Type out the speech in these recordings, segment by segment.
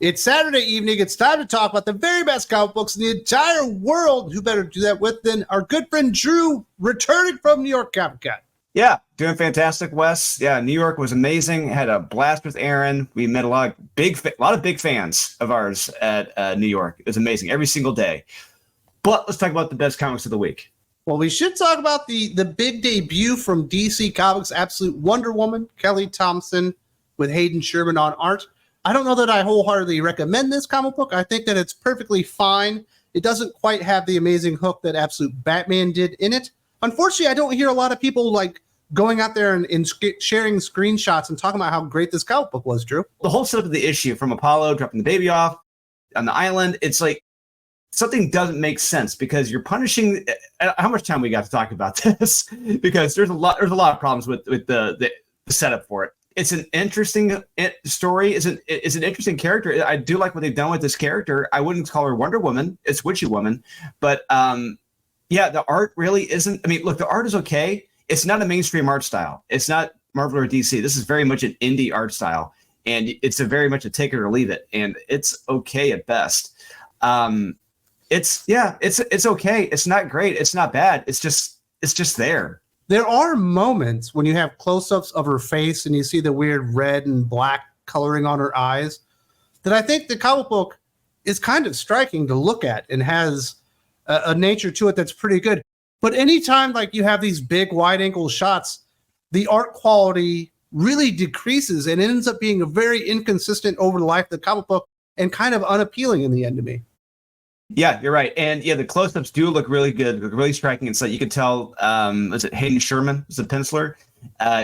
It's Saturday evening. It's time to talk about the very best comic books in the entire world. Who better to do that with than our good friend Drew, returning from New York Comic Con. Yeah, doing fantastic, Wes. Yeah, New York was amazing. Had a blast with Aaron. We met a lot of big fans of ours at New York. It was amazing every single day. But let's talk about the best comics of the week. Well, we should talk about the big debut from DC Comics, Absolute Wonder Woman, Kelly Thompson with Hayden Sherman on art. I don't know that I wholeheartedly recommend this comic book. I think that it's perfectly fine. It doesn't quite have the amazing hook that Absolute Batman did in it. Unfortunately, I don't hear a lot of people like going out there and sharing screenshots and talking about how great this comic book was, Drew. The whole setup of the issue, from Apollo dropping the baby off on the island, it's like something doesn't make sense because you're punishing. How much time we got to talk about this? Because there's a lot of problems with the setup for it. It's an interesting story. It's an interesting character. I do like what they've done with this character. I wouldn't call her Wonder Woman. It's Witchy Woman. But yeah, the art really isn't. I mean, look, the art is okay. It's not a mainstream art style. It's not Marvel or DC. This is very much an indie art style. And it's very much a take it or leave it. And it's okay at best. It's okay. It's not great. It's not bad. It's just there. There are moments when you have close-ups of her face and you see the weird red and black coloring on her eyes that I think the comic book is kind of striking to look at and has a nature to it that's pretty good. But anytime like you have these big wide-angle shots, the art quality really decreases and ends up being a very inconsistent over the life of the comic book and kind of unappealing in the end to me. Yeah, you're right. And yeah, the close-ups do look really good, look really striking. And so you can tell, was it Hayden Sherman was the penciler?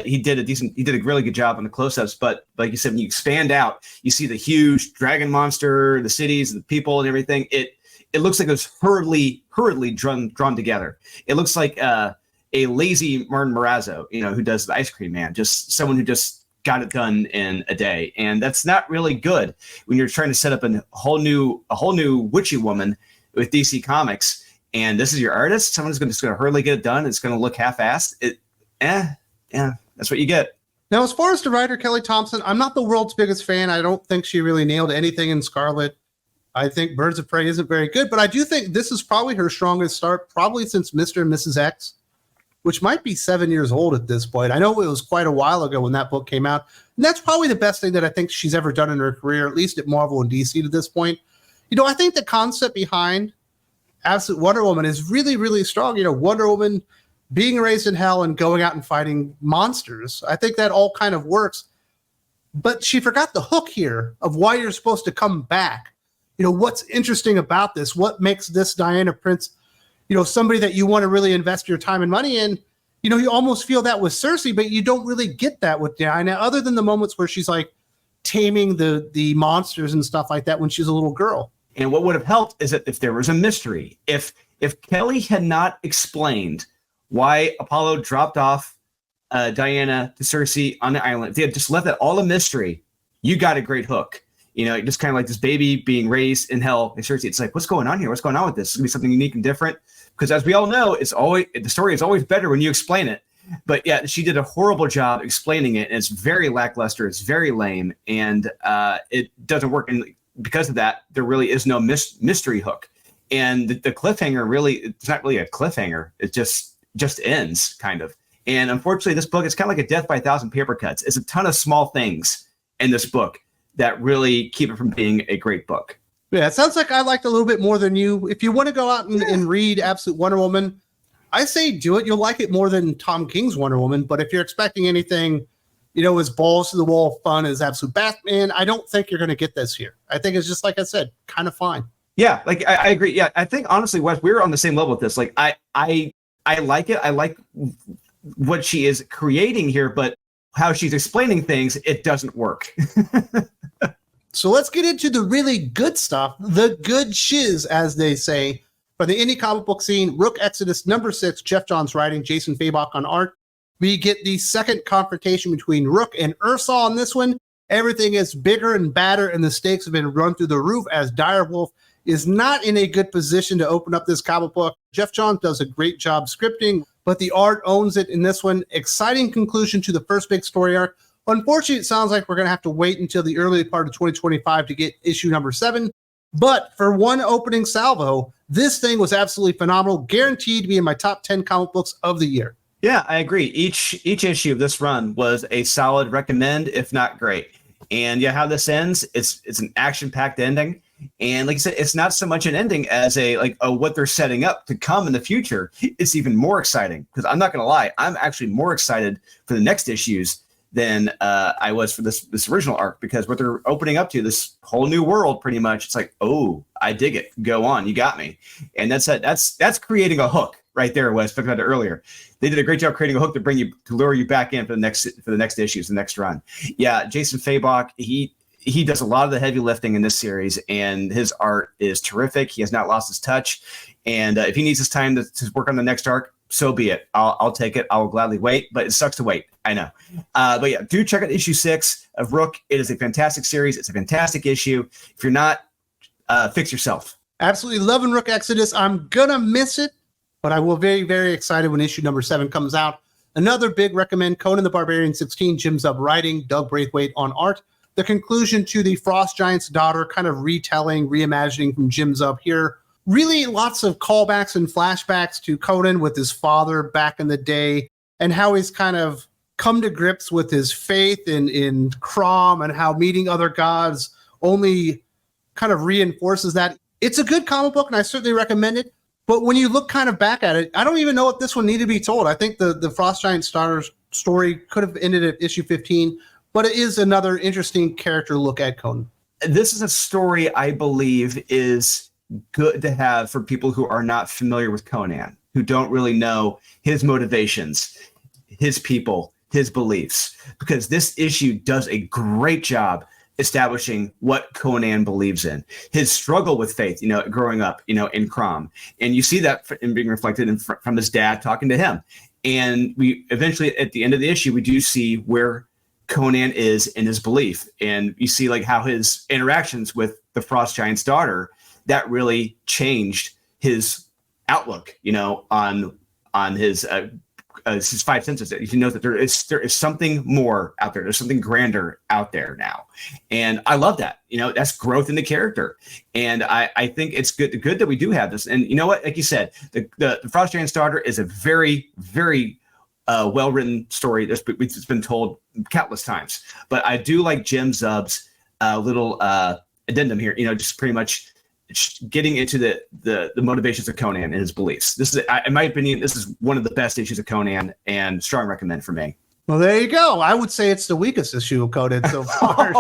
He did a really good job on the close-ups. But like you said, when you expand out, you see the huge dragon monster, the cities, the people and everything. It looks like it was hurriedly drawn together. It looks like a lazy Martin Morazzo, who does the Ice Cream Man, just someone who just got it done in a day. And that's not really good when you're trying to set up a whole new Witchy Woman with DC Comics. And this is your artist. Someone's just going to hurriedly get it done. It's going to look half-assed. Yeah, that's what you get. Now, as far as the writer, Kelly Thompson, I'm not the world's biggest fan. I don't think she really nailed anything in Scarlet. I think Birds of Prey isn't very good, but I do think this is probably her strongest start, probably since Mr. and Mrs. X, which might be 7 years old at this point. I know it was quite a while ago when that book came out. And that's probably the best thing that I think she's ever done in her career, at least at Marvel and DC to this point. I think the concept behind Absolute Wonder Woman is really, really strong. Wonder Woman being raised in hell and going out and fighting monsters. I think that all kind of works. But she forgot the hook here of why you're supposed to come back. What's interesting about this? What makes this Diana Prince somebody that you want to really invest your time and money in? You almost feel that with Cersei, but you don't really get that with Diana, other than the moments where she's like taming the monsters and stuff like that when she's a little girl. And what would have helped is that if there was a mystery, if Kelly had not explained why Apollo dropped off Diana to Cersei on the island, if they had just left that all a mystery, you got a great hook. Just kind of like this baby being raised in hell. And Cersei, it's like, what's going on here? What's going on with this? It's going to be something unique and different. Because as we all know, the story is always better when you explain it. But yeah, she did a horrible job explaining it. And it's very lackluster. It's very lame. And it doesn't work. And because of that, there really is no mystery hook. And the cliffhanger it's not really a cliffhanger. It just ends, kind of. And unfortunately, this book is kind of like a death by 1,000 paper cuts. It's a ton of small things in this book that really keep it from being a great book. Yeah, it sounds like I liked a little bit more than you. If you want to go out and read Absolute Wonder Woman, I say do it. You'll like it more than Tom King's Wonder Woman. But if you're expecting anything, as balls to the wall fun as Absolute Batman, I don't think you're going to get this here. I think it's just, like I said, kind of fine. Yeah, like I agree. Yeah, I think honestly, Wes, we're on the same level with this. Like I like it. I like what she is creating here, but how she's explaining things, it doesn't work. So let's get into the really good stuff, the good shiz, as they say. For the indie comic book scene, Rook Exodus #6, Jeff Johns writing, Jason Fabok on art. We get the second confrontation between Rook and Ursa on this one. Everything is bigger and badder, and the stakes have been run through the roof as Direwolf is not in a good position to open up this comic book. Jeff Johns does a great job scripting, but the art owns it in this one. Exciting conclusion to the first big story arc. Unfortunately, it sounds like we're going to have to wait until the early part of 2025 to get issue number 7. But for one opening salvo, this thing was absolutely phenomenal, guaranteed to be in my top 10 comic books of the year. Yeah, I agree. Each issue of this run was a solid recommend, if not great. And yeah, how this ends, it's an action-packed ending. And like I said, it's not so much an ending as what they're setting up to come in the future. It's even more exciting because I'm not going to lie, I'm actually more excited for the next issues than I was for this original arc, because what they're opening up to, this whole new world, pretty much, it's like, oh, I dig it. Go on, you got me. And that's creating a hook right there. Wes talked about it earlier. They did a great job creating a hook to lure you back in for the next issues, the next run. Yeah, Jason Fabok, he does a lot of the heavy lifting in this series, and his art is terrific. He has not lost his touch, and if he needs his time to work on the next arc, so be it. I'll take it. I will gladly wait, but it sucks to wait. I know. But yeah, do check out issue 6 of Rook. It is a fantastic series. It's a fantastic issue. If you're not, fix yourself. Absolutely loving Rook Exodus. I'm going to miss it, but I will be very, very excited when issue number 7 comes out. Another big recommend, Conan the Barbarian 16, Jim Zub writing, Doug Braithwaite on art. The conclusion to the Frost Giant's daughter, kind of retelling, reimagining from Jim Zub here. Really lots of callbacks and flashbacks to Conan with his father back in the day, and how he's kind of come to grips with his faith in Crom, and how meeting other gods only kind of reinforces that. It's a good comic book, and I certainly recommend it. But when you look kind of back at it, I don't even know if this one needed to be told. I think the Frost Giant daughter story could have ended at issue 15, but it is another interesting character look at Conan. This is a story I believe is good to have for people who are not familiar with Conan, who don't really know his motivations, his people, his beliefs, because this issue does a great job establishing what Conan believes in, his struggle with faith, growing up, in Crom. And you see that in being reflected from his dad talking to him. And we eventually, at the end of the issue, we do see where Conan is in his belief. And you see how his interactions with the Frost Giant's daughter, that really changed his outlook, on his 5 senses. He knows that there is something more out there. There's something grander out there now. And I love that. That's growth in the character. And I think it's good that we do have this. And you know what? Like you said, the Frost Giant's daughter is a very, very well-written story that's been told countless times. But I do like Jim Zub's little addendum here, just pretty much getting into the motivations of Conan and his beliefs. This is, in my opinion, this is one of the best issues of Conan, and strong recommend for me. Well, there you go. I would say it's the weakest issue of Conan so far.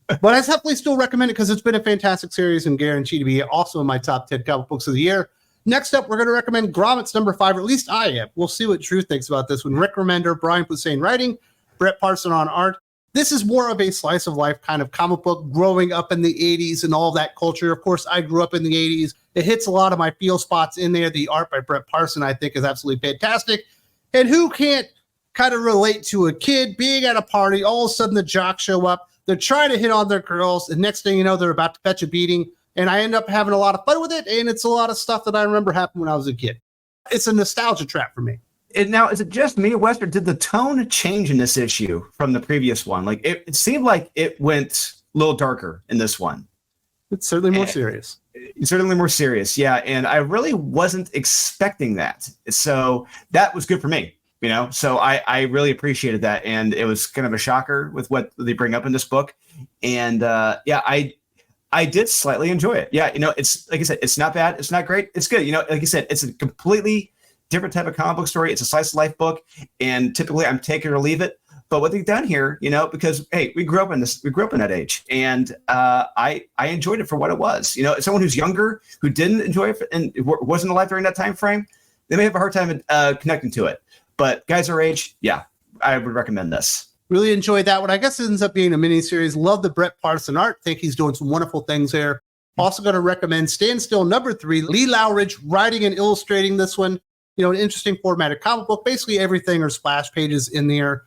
But I definitely still recommend it because it's been a fantastic series and guaranteed to be also in my top 10 comic books of the year. Next up, we're going to recommend Grommets number 5, or at least I am. We'll see what Drew thinks about this one. Rick Remender, Brian Posehn writing, Brett Parson on art. This is more of a slice of life kind of comic book, growing up in the 80s and all that culture. Of course, I grew up in the 80s. It hits a lot of my feel spots in there. The art by Brett Parson, I think, is absolutely fantastic. And who can't kind of relate to a kid being at a party, all of a sudden the jocks show up, they're trying to hit on their girls, and next thing you know, they're about to fetch a beating, and I end up having a lot of fun with it, and it's a lot of stuff that I remember happened when I was a kid. It's a nostalgia trap for me. And now, is it just me, Wes, or did the tone change in this issue from the previous one? It seemed like it went a little darker in this one. It's certainly more serious. Certainly more serious, yeah. And I really wasn't expecting that. So that was good for me, So I really appreciated that. And it was kind of a shocker with what they bring up in this book. And I did slightly enjoy it. Yeah, it's like I said, it's not bad. It's not great. It's good. Like you said, it's a completely different type of comic book story. It's a slice of life book, and typically I'm take it or leave it. But what they've done here, because hey, we grew up in that age, and I enjoyed it for what it was. As someone who's younger who didn't enjoy it and wasn't alive during that time frame, they may have a hard time connecting to it. But guys our age, yeah, I would recommend this. Really enjoyed that one. I guess it ends up being a mini-series. Love the Brett Parson art. Think he's doing some wonderful things there. Also going to recommend Standstill number 3. Lee Lowridge writing and illustrating this one. An interesting formatted comic book. Basically everything are splash pages in there.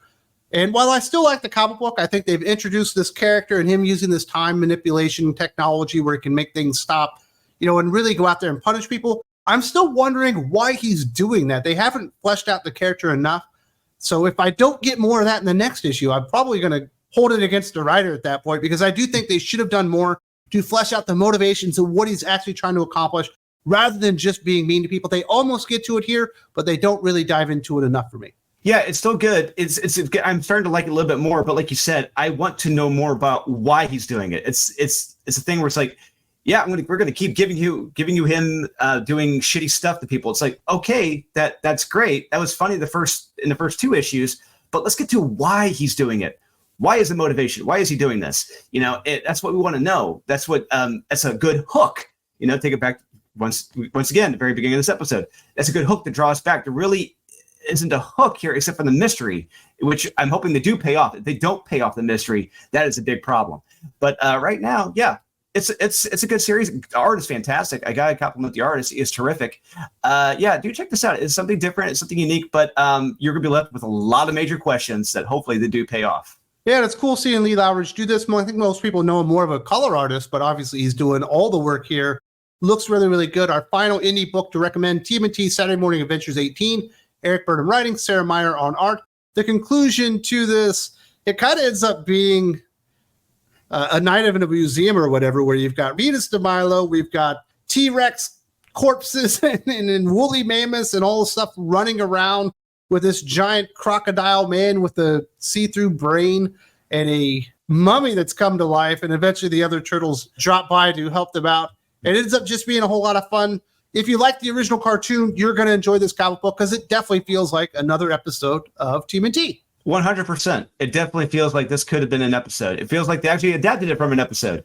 And while I still like the comic book, I think they've introduced this character and him using this time manipulation technology where he can make things stop, and really go out there and punish people. I'm still wondering why he's doing that. They haven't fleshed out the character enough. So if I don't get more of that in the next issue, I'm probably going to hold it against the writer at that point, because I do think they should have done more to flesh out the motivations of what he's actually trying to accomplish rather than just being mean to people. They almost get to it here, but they don't really dive into it enough for me. Yeah, it's still good. I'm starting to like it a little bit more, but like you said, I want to know more about why he's doing it. It's a thing where it's like, yeah, we're gonna keep giving you him doing shitty stuff to people. It's like, okay, that's great. That was funny in the first 2 issues, but let's get to why he's doing it. Why is the motivation? Why is he doing this? That's what we want to know. That's what that's a good hook. Take it back once again, the very beginning of this episode. That's a good hook to draw us back. There really isn't a hook here except for the mystery, which I'm hoping they do pay off. If they don't pay off the mystery, that is a big problem. But right now, yeah, it's a good series. The art is fantastic. I gotta compliment the artist. He is terrific. Yeah, do check this out. It's something different. It's something unique, but you're gonna be left with a lot of major questions that hopefully they do pay off. Yeah, it's cool seeing Lee Loughridge do this. I think most people know him more of a color artist, but obviously he's doing all the work here. Looks really, really good. Our final indie book to recommend, TMNT Saturday Morning Adventures 18. Eric Burnham writing, Sarah Meyer on art. The conclusion to this, it kind of ends up being a night of in a museum or whatever, where you've got Venus de Milo, we've got T-Rex corpses and woolly mammoths and all the stuff running around with this giant crocodile man with a see-through brain and a mummy that's come to life. And eventually the other turtles drop by to help them out. It ends up just being a whole lot of fun. If you like the original cartoon, you're going to enjoy this comic book because it definitely feels like another episode of TMNT. 100%. It definitely feels like this could have been an episode. It feels like they actually adapted it from an episode.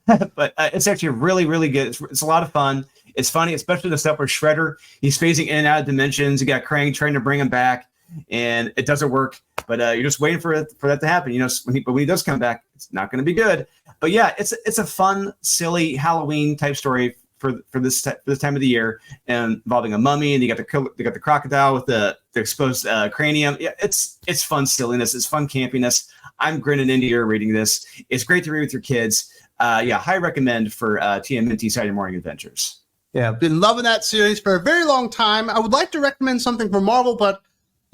But it's actually really, really good. It's a lot of fun. It's funny, especially the stuff where Shredder, he's phasing in and out of dimensions. You got Krang trying to bring him back, and it doesn't work. But you're just waiting for that to happen. When he does come back, it's not going to be good. But yeah, it's a fun, silly Halloween type story for this time of the year, and involving a mummy, and you got the crocodile with the exposed cranium. Yeah, it's fun silliness. It's fun campiness. I'm grinning into ear reading this. It's great to read with your kids. Yeah, high recommend for TMNT Saturday Morning Adventures. Yeah, I've been loving that series for a very long time. I would like to recommend something from Marvel, but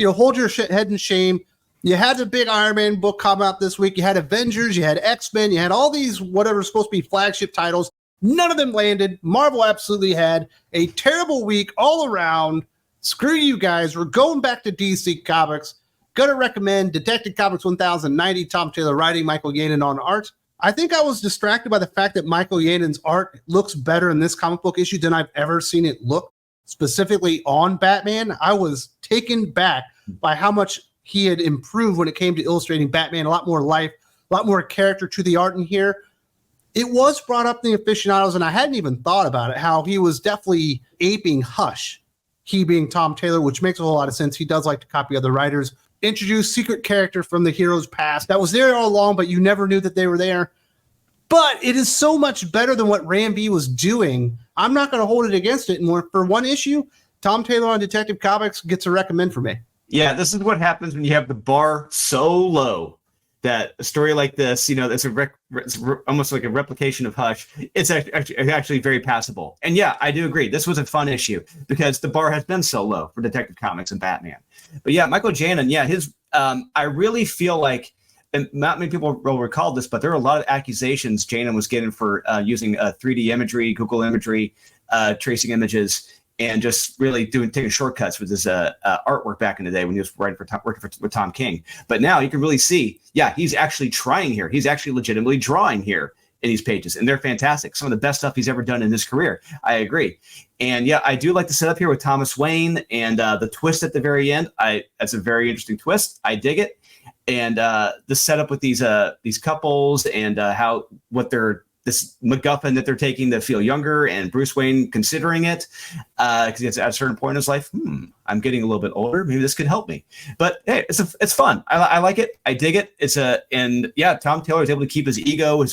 hold your head in shame. You had the big Iron Man book come out this week. You had Avengers, you had X-Men, you had all these whatever's supposed to be flagship titles. None of them landed. Marvel absolutely had a terrible week all around. Screw you guys. We're going back to DC Comics. Gonna recommend Detective Comics 1090, Tom Taylor writing, Michael Yanin on art. I think I was distracted by the fact that Michael Yanin's art looks better in this comic book issue than I've ever seen it look, specifically on Batman. I was taken back by how much he had improved when it came to illustrating Batman. A lot more life, a lot more character to the art in here. It was brought up in the aficionados, and I hadn't even thought about it, how he was definitely aping Hush, he being Tom Taylor, which makes a whole lot of sense. He does like to copy other writers. Introduce secret character from the hero's past that was there all along, but you never knew that they were there. But it is so much better than what Ram V was doing. I'm not going to hold it against it. And for one issue, Tom Taylor on Detective Comics gets a recommend for me. Yeah, this is what happens when you have the bar so low that a story like this, it's almost like a replication of Hush. It's actually very passable. And yeah, I do agree. This was a fun issue because the bar has been so low for Detective Comics and Batman. But yeah, Michael Janin, yeah, his I really feel like, and not many people will recall this, but there are a lot of accusations Janin was getting for using 3D imagery, Google imagery, tracing images, and just really taking shortcuts with his artwork back in the day when he was working with Tom King. But now you can really see, yeah, he's actually trying here. He's actually legitimately drawing here in these pages, and they're fantastic. Some of the best stuff he's ever done in his career. I agree. And yeah, I do like the setup here with Thomas Wayne and the twist at the very end. That's a very interesting twist. I dig it. And the setup with these couples and this MacGuffin that they're taking to feel younger, and Bruce Wayne considering it because it's at a certain point in his life. I'm getting a little bit older. Maybe this could help me. But hey, it's fun. I like it. I dig it. And yeah, Tom Taylor is able to keep his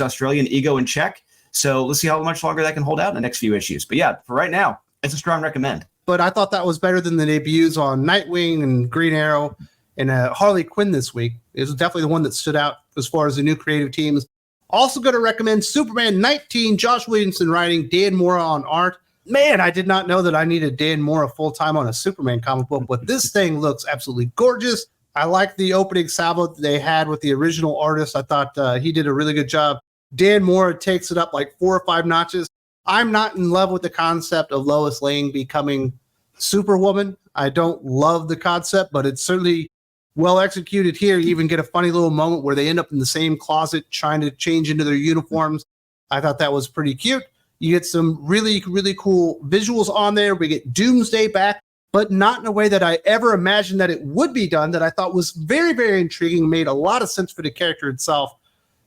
Australian ego in check. So let's see how much longer that can hold out in the next few issues. But yeah, for right now, it's a strong recommend. But I thought that was better than the debuts on Nightwing and Green Arrow and Harley Quinn this week. It was definitely the one that stood out as far as the new creative teams. Also going to recommend Superman 19, Josh Williamson writing, Dan Mora on art. Man, I did not know that I needed Dan Mora full-time on a Superman comic book, but this thing looks absolutely gorgeous. I like the opening salvo that they had with the original artist. I thought he did a really good job. Dan Moore takes it up like 4 or 5 notches. I'm not in love with the concept of Lois Lane becoming Superwoman. I don't love the concept, but it's certainly well executed here. You even get a funny little moment where they end up in the same closet trying to change into their uniforms. I thought that was pretty cute. You get some really, really cool visuals on there. We get Doomsday back, but not in a way that I ever imagined that it would be done, that I thought was very, very intriguing, made a lot of sense for the character itself.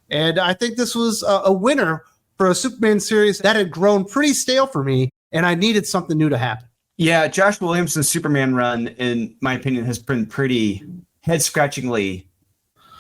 And I think this was a winner for a Superman series that had grown pretty stale for me, and I needed something new to happen. Yeah, Josh Williamson's Superman run, in my opinion, has been pretty head-scratchingly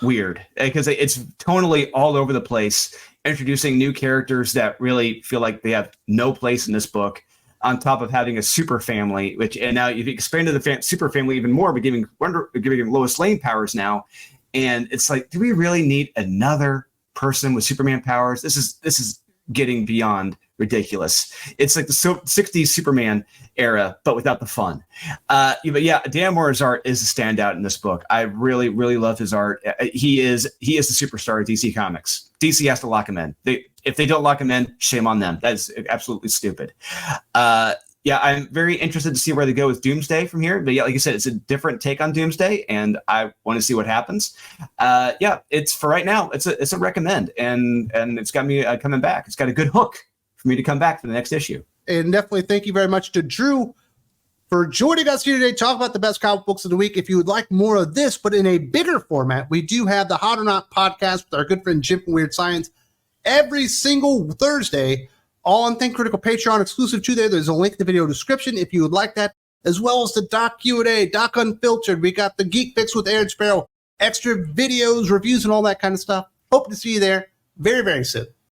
weird because it's tonally all over the place, introducing new characters that really feel like they have no place in this book, on top of having a super family, and now you've expanded the super family even more by giving Lois Lane powers now. And it's like, do we really need another person with Superman powers? This is getting beyond ridiculous. It's like the 60s Superman era, but without the fun. But yeah, Dan Moore's art is a standout in this book. I really, really love his art. He is the superstar of DC Comics. DC has to lock him in. If they don't lock him in, shame on them. That is absolutely stupid. Yeah, I'm very interested to see where they go with Doomsday from here. But yeah, like I said, it's a different take on Doomsday, and I want to see what happens. Yeah, it's for right now. It's a recommend, and it's got me coming back. It's got a good hook for me to come back for the next issue. And definitely thank you very much to Drew for joining us here today to talk about the best comic books of the week. If you would like more of this, but in a bigger format, we do have the Hot or Not podcast with our good friend Jim from Weird Science every single Thursday, all on Think Critical Patreon, exclusive to there. There's a link in the video description if you would like that, as well as the Doc Q&A, Doc Unfiltered. We got the Geek Fix with Aaron Sparrow, extra videos, reviews, and all that kind of stuff. Hope to see you there very, very soon.